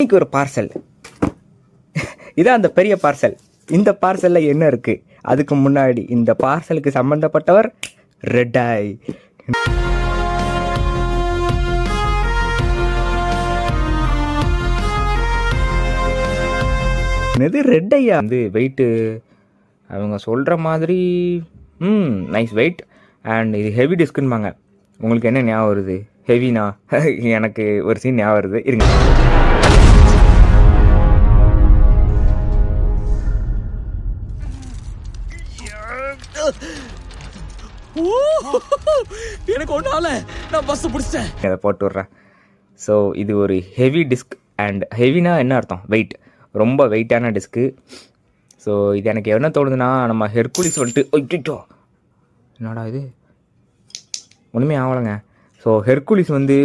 இன்னைக்கு ஒரு பார்சல். இதான் அந்த பெரிய பார்சல். இந்த பார்சலில் என்ன இருக்குது? அதுக்கு முன்னாடி இந்த பார்சலுக்கு சம்மந்தப்பட்டவர் ரெட் ஐ. இது ரெட் ஐயா வந்து வெயிட்டு அவங்க சொல்கிற மாதிரி நைஸ் வெயிட் அண்ட் இது ஹெவி டிஸ்க்குன்பாங்க. உங்களுக்கு என்ன ஞாபகம் வருது? ஹெவினா எனக்கு ஒரு சீன் ஞாபகம் வருது, இருங்க. எனக்கு ஒன்றால நான் பஸ் பிடிச்சேன், அதை போட்டு விட்றேன். ஸோ இது ஒரு ஹெவி டிஸ்க் அண்ட் ஹெவினா என்ன அர்த்தம்? வெயிட், ரொம்ப வெயிட்டான டிஸ்க்கு. ஸோ இது எனக்கு என்ன தோணுதுன்னா, நம்ம ஹெர்குலிஸ் வந்துட்டு ஐயோ என்னடா இது ஒன்றுமே ஆகலைங்க. ஸோ ஹெர்குலிஸ் வந்து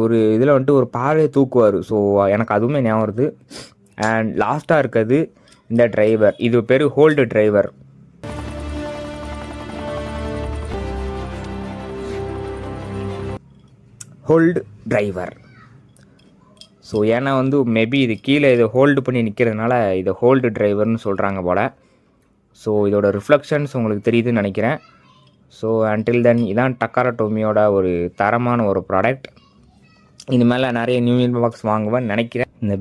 ஒரு இதில் வந்துட்டு ஒரு பாறையை தூக்குவார். ஸோ எனக்கு அதுவுமே ஞாபகம் வருது. அண்ட் லாஸ்ட்டாக இருக்கிறது இந்த டிரைவர், இது பேர் hold driver. Hold driver. So ஏன்னா வந்து மேபி இது கீழே இதை ஹோல்டு பண்ணி நிற்கிறதுனால இதை ஹோல்டு டிரைவர்னு சொல்கிறாங்க போல். ஸோ இதோட ரிஃப்ளெக்ஷன்ஸ் உங்களுக்கு தெரியுதுன்னு நினைக்கிறேன். ஸோ அன்டில் தென் இதான் டக்காரா டோமியோட ஒரு தரமான ஒரு ப்ராடக்ட். இனிமேல் நிறைய நியூ பாக்ஸ் வாங்குவேன்னு நினைக்கிறேன். இந்த